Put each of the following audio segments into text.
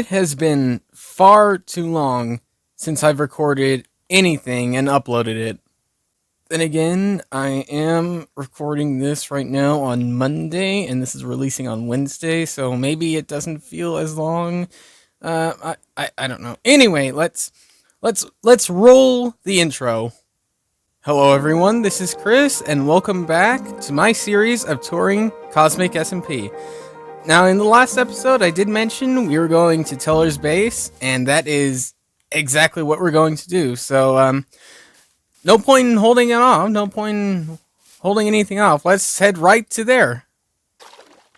It has been far too long since I've recorded anything and uploaded it. Then again, I am recording this right now on Monday, and this is releasing on Wednesday, so maybe it doesn't feel as long. I don't know. Anyway, let's roll the intro. Hello, everyone. This is Chris, and welcome back to my series of touring Cosmic SMP. Now, in the last episode, I did mention we were going to Teller's base, and that is exactly what we're going to do. So, no point in holding it off. No point in holding anything off. Let's head right to there.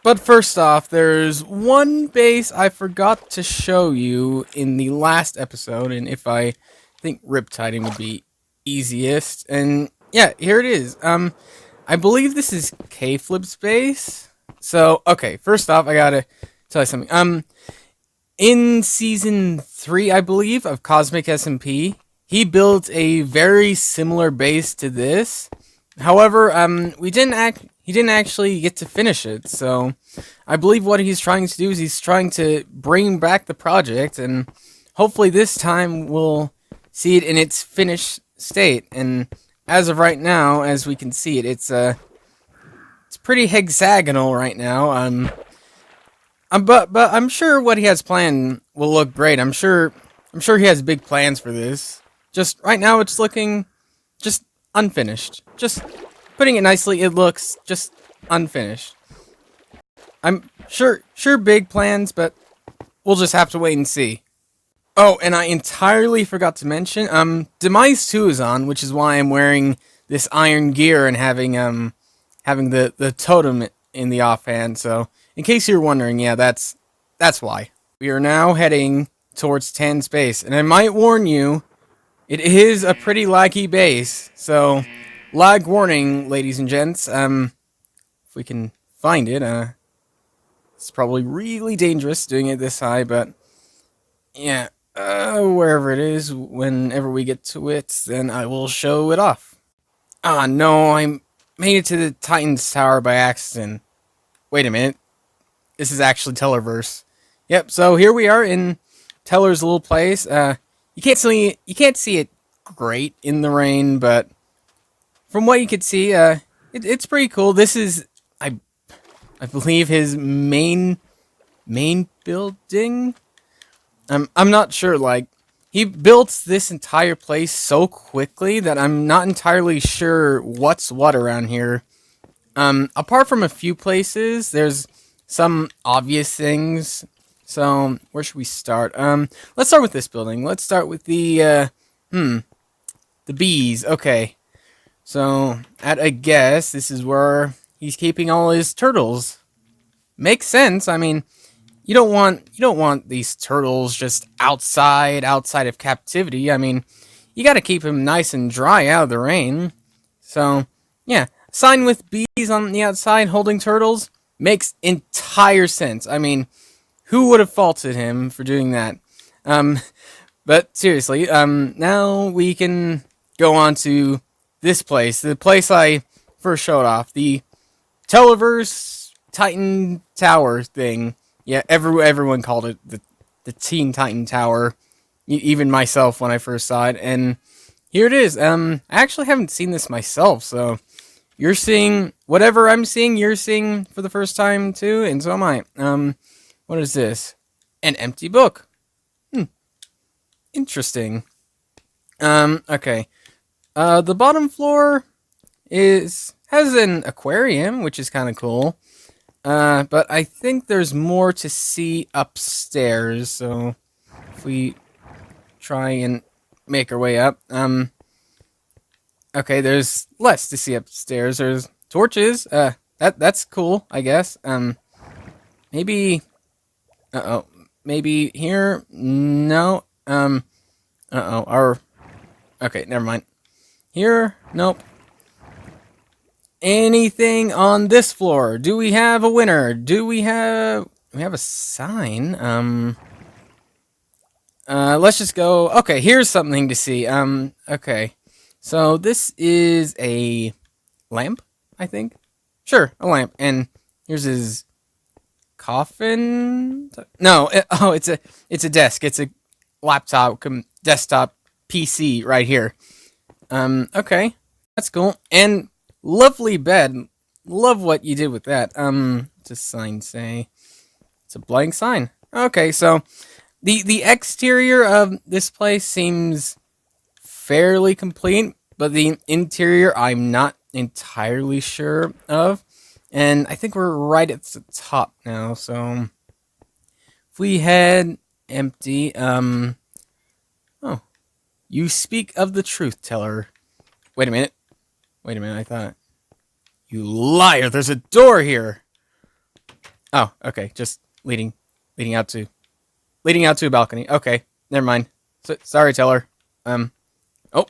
But first off, there's one base I forgot to show you in the last episode, and if I think Riptide would be easiest. And yeah, here it is. I believe this is K-Flip's base. So, okay, first off, I gotta tell you something. In Season 3, I believe, of Cosmic SMP, he built a very similar base to this. However, he didn't actually get to finish it, so I believe what he's trying to do is he's trying to bring back the project, and hopefully this time we'll see it in its finished state. And as of right now, as we can see it, it's pretty hexagonal right now. But I'm sure what he has planned will look great. I'm sure he has big plans for this. Just right now, it's looking just unfinished. Just putting it nicely, it looks just unfinished. I'm sure big plans, but we'll just have to wait and see. Oh, and I entirely forgot to mention, Demise 2 is on, which is why I'm wearing this iron gear and having the totem in the offhand. So, in case you're wondering, yeah, that's why. We are now heading towards Tan's base, and I might warn you, it is a pretty laggy base. So, lag warning, ladies and gents. If we can find it, it's probably really dangerous doing it this high, but yeah, wherever it is, whenever we get to it, then I will show it off. Ah, no, I made it to the Titan's Tower by accident. Wait a minute. This is actually Tellerverse. Yep, so here we are in Teller's little place. You can't see it great in the rain, but from what you could see, it's pretty cool. This is, I believe, his main building. I'm not sure, like, he built this entire place so quickly that I'm not entirely sure what's what around here. Apart from a few places, there's some obvious things. So, where should we start? Let's start with this building. Let's start with the bees. Okay. So, at a guess, this is where he's keeping all his turtles. Makes sense. I mean, you don't want these turtles just outside of captivity. I mean, you got to keep them nice and dry out of the rain. So, yeah, sign with bees on the outside holding turtles makes entire sense. I mean, who would have faulted him for doing that? But seriously, now we can go on to this place, the place I first showed off, the Televerse Titan Tower thing. Yeah, everyone called it the Teen Titan Tower, even myself when I first saw it. And here it is. I actually haven't seen this myself, so you're seeing whatever I'm seeing. You're seeing for the first time too, and so am I. What is this? An empty book. Interesting. Okay. The bottom floor has an aquarium, which is kind of cool. But I think there's more to see upstairs, so if we try and make our way up, okay, there's less to see upstairs. There's torches, that's cool, I guess. Maybe, maybe here, no, okay, never mind. Here, nope. Anything on this floor? Do we have a winner? Do we have a sign? Let's just go. Okay, here's something to see. Okay. So this is a lamp, I think. Sure, a lamp. And here's his coffin? No, it's a desk. It's a laptop, desktop PC right here. Okay, that's cool. And lovely bed. Love what you did with that. What's a sign say? It's a blank sign. Okay, so the exterior of this place seems fairly complete, but the interior I'm not entirely sure of. And I think we're right at the top now, so if we head empty, oh, you speak of the truth teller. Wait a minute, I thought, you liar, there's a door here. Oh, okay, just leading out to a balcony. Okay, never mind. Sorry, teller. Oh,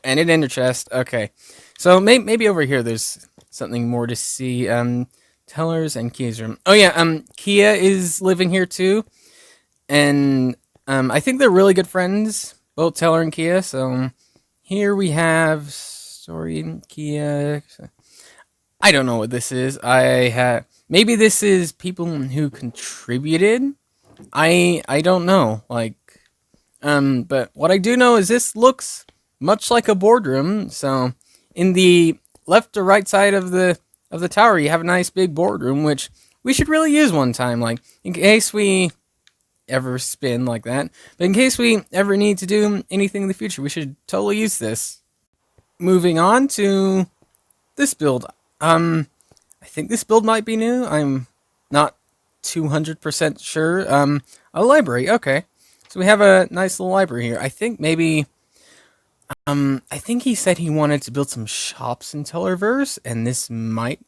and an inner chest. Okay, so maybe over here there's something more to see. Tellers and Kia's room. Oh yeah, Kia is living here too, and I think they're really good friends, both Teller and Kia. So here we have Story and Kia. I don't know what this is. Maybe this is people who contributed. I don't know. But what I do know is this looks much like a boardroom. So in the left or right side of the tower, you have a nice big boardroom, which we should really use one time, like in case we ever spin like that. But in case we ever need to do anything in the future, we should totally use this. Moving on to this build. I think this build might be new. I'm not 200% sure. A library. Okay. So we have a nice little library here. I think maybe I think he said he wanted to build some shops in Tellerverse, and this might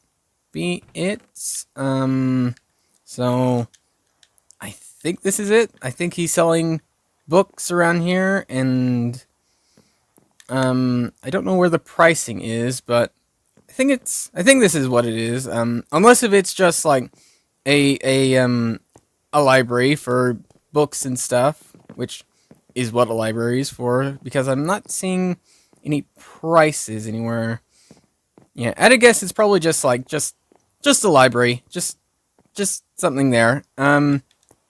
be it. So I think this is it. I think he's selling books around here, and I don't know where the pricing is, but I think this is what it is. Unless if it's just like a library for books and stuff, which is what a library is for, because I'm not seeing any prices anywhere. Yeah, at a guess it's probably just a library, just something there. Oh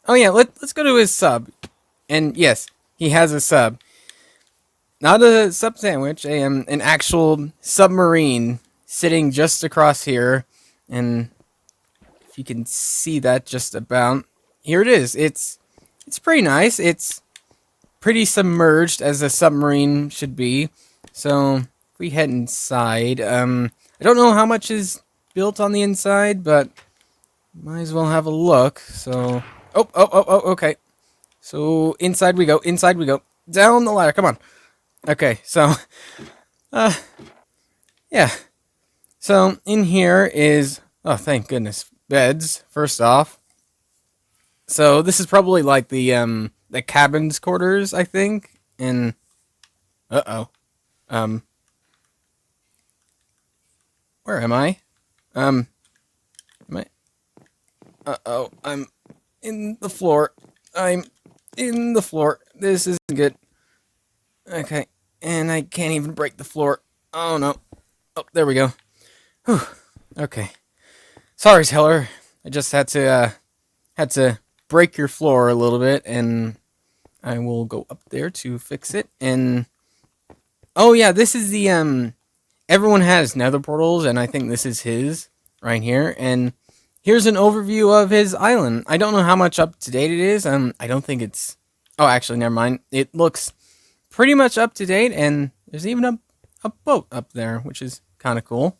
yeah, let's go to his sub, and yes, he has a sub, not a sub sandwich, an actual submarine sitting just across here, and if you can see that just about, here it is. It's pretty nice. It's pretty submerged as a submarine should be. So if we head inside, I don't know how much is built on the inside, but might as well have a look. So okay. So inside we go. Down the ladder. Come on. Okay. So yeah. So in here is, oh thank goodness, beds first off. So this is probably like the cabin's quarters, I think. And where am I? Am I? I'm in the floor. This isn't good. Okay, and I can't even break the floor. Oh no. Oh, there we go. Whew. Okay. Sorry, Teller. I just had to break your floor a little bit, and I will go up there to fix it. And oh yeah, this is the everyone has nether portals, and I think this is his right here. And here's an overview of his island. I don't know how much up to date it is. I don't think it's, oh actually never mind. It looks pretty much up to date, and there's even a boat up there, which is kind of cool.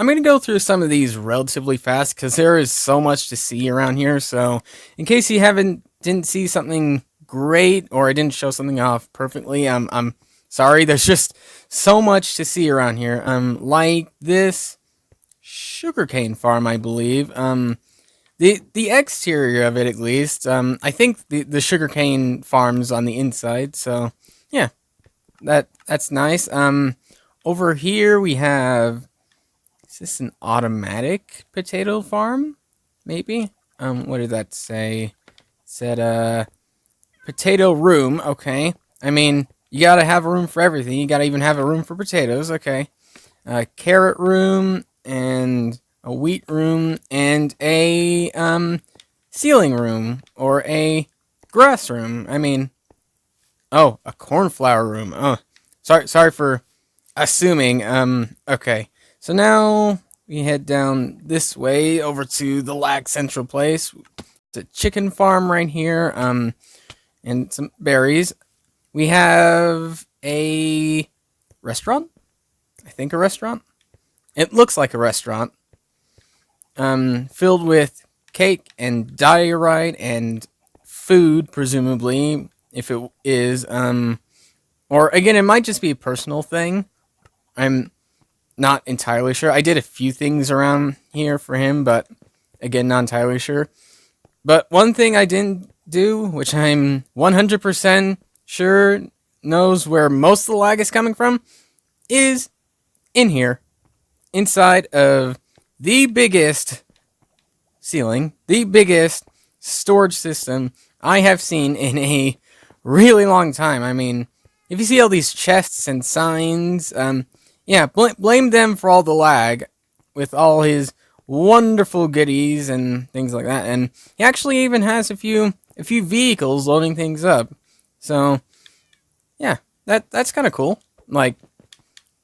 I'm going to go through some of these relatively fast because there is so much to see around here. So in case you didn't see something great, or I didn't show something off perfectly, I'm sorry. There's just so much to see around here. Like this sugarcane farm, I believe. The exterior of it, at least. I think the sugarcane farm's on the inside. So yeah, that's nice. Over here we have, is this an automatic potato farm? Maybe? What did that say? It said, potato room. Okay. I mean, you gotta have a room for everything. You gotta even have a room for potatoes. Okay. Carrot room, and a wheat room, and a ceiling room, or a grass room. I mean, oh, a cornflower room. Oh, sorry for assuming. Okay. So now we head down this way over to the Lag Central place. It's a chicken farm right here. And some berries. We have a restaurant. I think a restaurant. It looks like a restaurant. Filled with cake and diorite and food, presumably, if it is. Or again, it might just be a personal thing. I'm not entirely sure. I did a few things around here for him, but again, not entirely sure. But one thing I didn't do, which I'm 100% sure knows where most of the lag is coming from, is in here, inside of the biggest ceiling, the biggest storage system I have seen in a really long time. I mean, if you see all these chests and signs, yeah, blame them for all the lag with all his wonderful goodies and things like that. And he actually even has a few vehicles loading things up. So yeah, that's kind of cool. Like,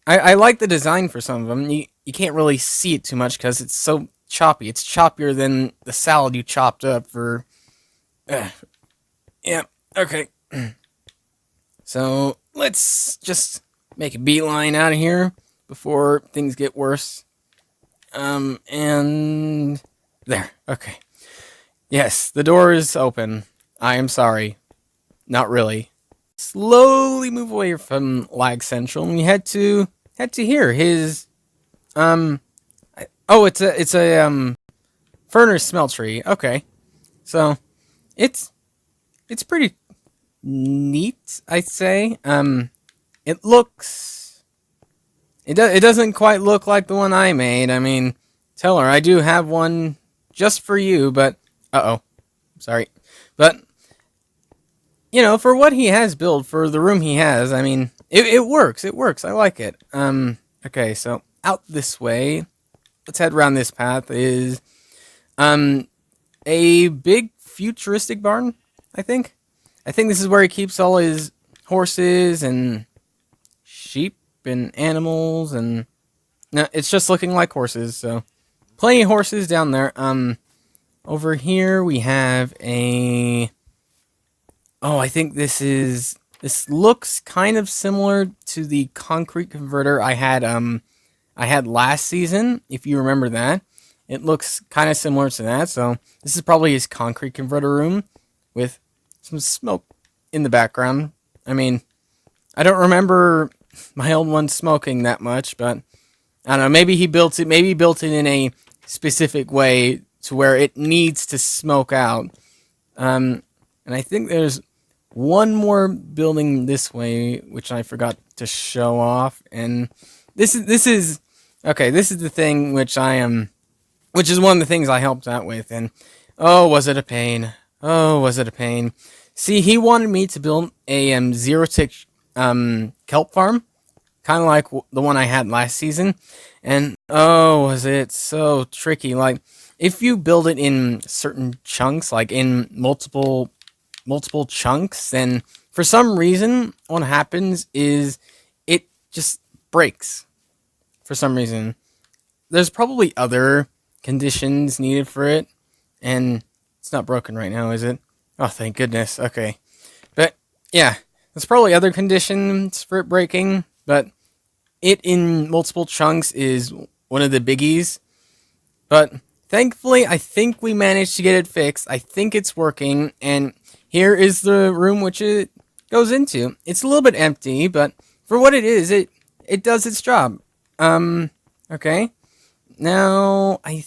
I like the design for some of them. You can't really see it too much because it's so choppy. It's choppier than the salad you chopped up for. Yeah. Okay. So let's just make a beeline out of here before things get worse. And there. Okay. Yes, the door is open. I am sorry. Not really. Slowly move away from Lag Central, and we head to here. His it's a furnace smeltery. Okay, so it's pretty neat, I'd say. It looks it doesn't quite look like the one I made. I mean, tell her I do have one just for you, but sorry, but. You know, for what he has built, for the room he has, I mean, it works. It works. I like it. Okay, so out this way, let's head around this path, is a big futuristic barn, I think. I think this is where he keeps all his horses and sheep and animals, and no, it's just looking like horses, so plenty of horses down there. Over here we have a... Oh, I think this looks kind of similar to the concrete converter I had last season, if you remember that. It looks kind of similar to that, so this is probably his concrete converter room with some smoke in the background. I mean, I don't remember my old one smoking that much, but I don't know, maybe he built it in a specific way to where it needs to smoke out. And I think there's one more building this way, which I forgot to show off, and this is the thing which is one of the things I helped out with, and oh, was it a pain? Oh, was it a pain? See, he wanted me to build a zero tick kelp farm, kind of like the one I had last season, and oh, was it so tricky? Like, if you build it in certain chunks, like in multiple chunks, then for some reason what happens is it just breaks for some reason. There's probably other conditions needed for it, and it's not broken right now, is it? Oh, thank goodness. Okay, but yeah, there's probably other conditions for it breaking, but it in multiple chunks is one of the biggies. But thankfully, I think we managed to get it fixed. I think it's working, and here is the room which it goes into. It's a little bit empty, but for what it is, it does its job. Okay. Now, I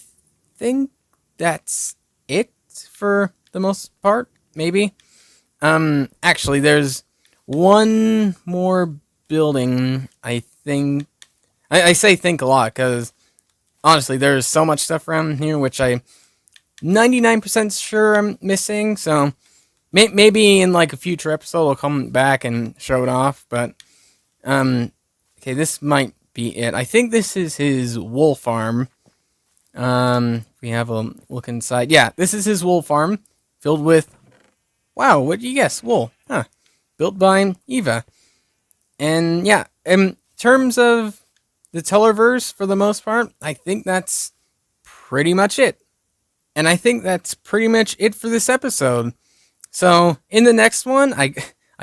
think that's it for the most part, maybe. Actually, there's one more building, I think. I say think a lot, because honestly, there's so much stuff around here which I'm 99% sure I'm missing, so maybe in like a future episode I'll come back and show it off, but okay, this might be it. I think this is his wool farm. We have a look inside. Yeah, this is his wool farm, filled with, wow, what did you guess? Wool. Huh. Built by Eva. And yeah, in terms of the Tellerverse, for the most part, I think that's pretty much it. And I think that's pretty much it for this episode. So in the next one, I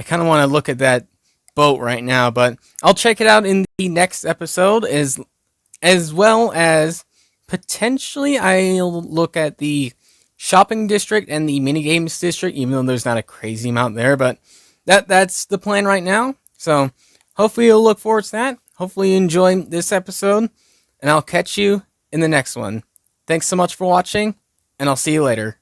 kind of want to look at that boat right now, but I'll check it out in the next episode, as well as potentially I'll look at the shopping district and the minigames district, even though there's not a crazy amount there, but that's the plan right now. So hopefully you'll look forward to that. Hopefully you enjoy this episode, and I'll catch you in the next one. Thanks so much for watching, and I'll see you later.